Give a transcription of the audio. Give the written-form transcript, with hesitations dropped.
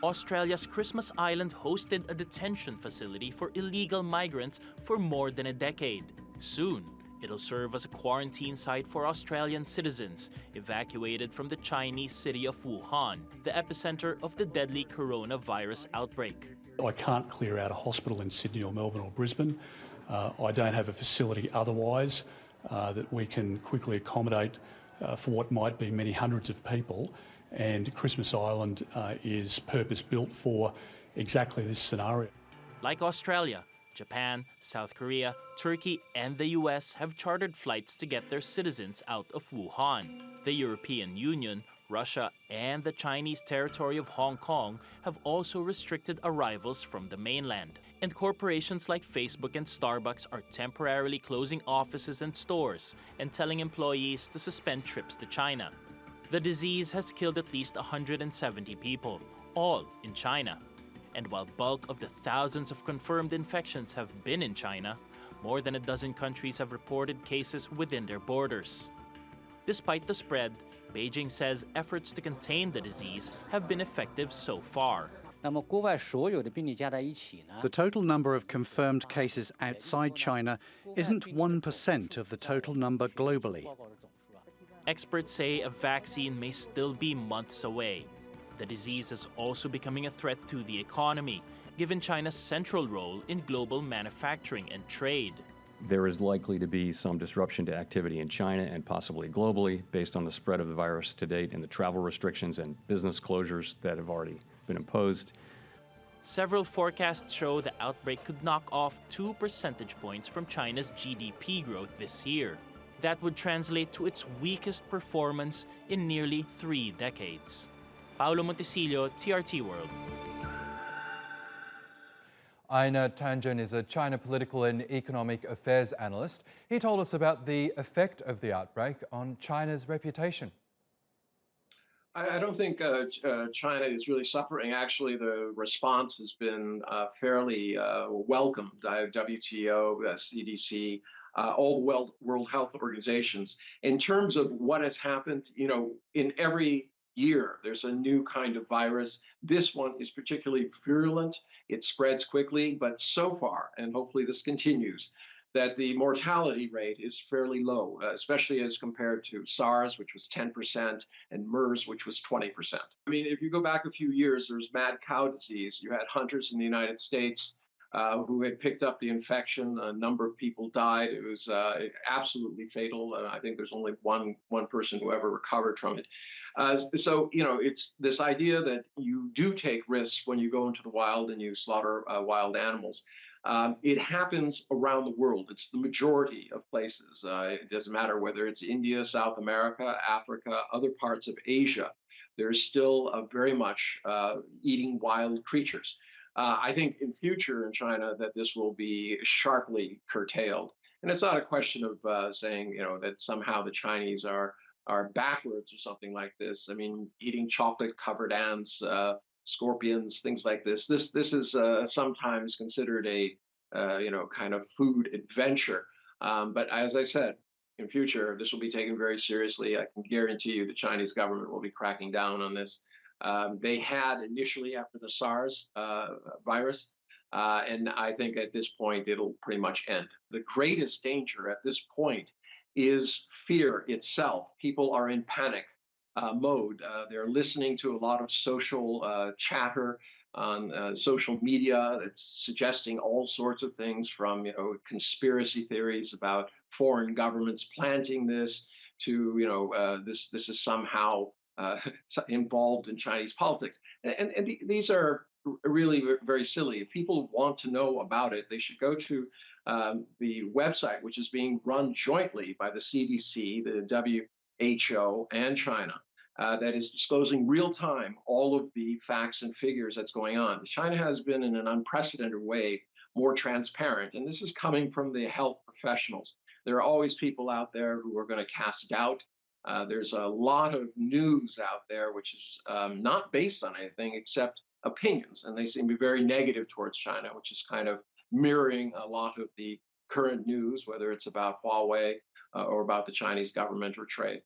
Australia's Christmas Island hosted a detention facility for illegal migrants for more than a decade. Soon, it'll serve as a quarantine site for Australian citizens evacuated from the Chinese city of Wuhan, the epicenter of the deadly coronavirus outbreak. I can't clear out a hospital in Sydney or Melbourne or Brisbane. I don't have a facility otherwise that we can quickly accommodate for what might be many hundreds of people. And Christmas Island is purpose-built for exactly this scenario. Like Australia, Japan, South Korea, Turkey, and the US have chartered flights to get their citizens out of Wuhan. The European Union, Russia, and the Chinese territory of Hong Kong have also restricted arrivals from the mainland. And corporations like Facebook and Starbucks are temporarily closing offices and stores and telling employees to suspend trips to China. The disease has killed at least 170 people, all in China. And while bulk of the thousands of confirmed infections have been in China, more than a dozen countries have reported cases within their borders. Despite the spread, Beijing says efforts to contain the disease have been effective so far. The total number of confirmed cases outside China isn't 1% of the total number globally. Experts say a vaccine may still be months away. The disease is also becoming a threat to the economy, given China's central role in global manufacturing and trade. There is likely to be some disruption to activity in China and possibly globally based on the spread of the virus to date and the travel restrictions and business closures that have already been imposed. Several forecasts show the outbreak could knock off 2 percentage points from China's GDP growth this year. That would translate to its weakest performance in nearly 3 decades. Paolo Montesillo, TRT World. Tanjun is a China political and economic affairs analyst. He told us about the effect of the outbreak on China's reputation. I don't think China is really suffering. Actually, the response has been fairly welcomed. WTO, CDC, all the World Health Organizations. In terms of what has happened, in every year there's a new kind of virus. This one is particularly virulent. It spreads quickly, but so far, and hopefully this continues, that the mortality rate is fairly low, especially as compared to SARS, which was 10%, and MERS, which was 20%. I mean, if you go back a few years, there was mad cow disease. You had hunters in the United States who had picked up the infection. A number of people died. It was absolutely fatal. I think there's only one person who ever recovered from it. So, it's this idea that you do take risks when you go into the wild and you slaughter wild animals. It happens around the world. It's the majority of places. It doesn't matter whether it's India, South America, Africa, other parts of Asia. There's still very much eating wild creatures. I think in future in China that this will be sharply curtailed. And it's not a question of saying, that somehow the Chinese are backwards or something like this. I mean, eating chocolate-covered ants, scorpions, things like this. This is sometimes considered a kind of food adventure. But as I said, in future this will be taken very seriously. I can guarantee you the Chinese government will be cracking down on this. They had initially after the SARS virus, and I think at this point it'll pretty much end. The greatest danger at this point is fear itself. People are in panic mode. They're listening to a lot of social chatter on social media that's suggesting all sorts of things from conspiracy theories about foreign governments planting this to this is somehow involved in Chinese politics. And these are really very silly. If people want to know about it, they should go to the website, which is being run jointly by the CDC, the WHO, and China, that is disclosing real time all of the facts and figures that's going on. China has been in an unprecedented way more transparent, and this is coming from the health professionals. There are always people out there who are going to cast doubt. There's a lot of news out there which is not based on anything except opinions, and they seem to be very negative towards China, which is kind of mirroring a lot of the current news, whether it's about Huawei or about the Chinese government or trade.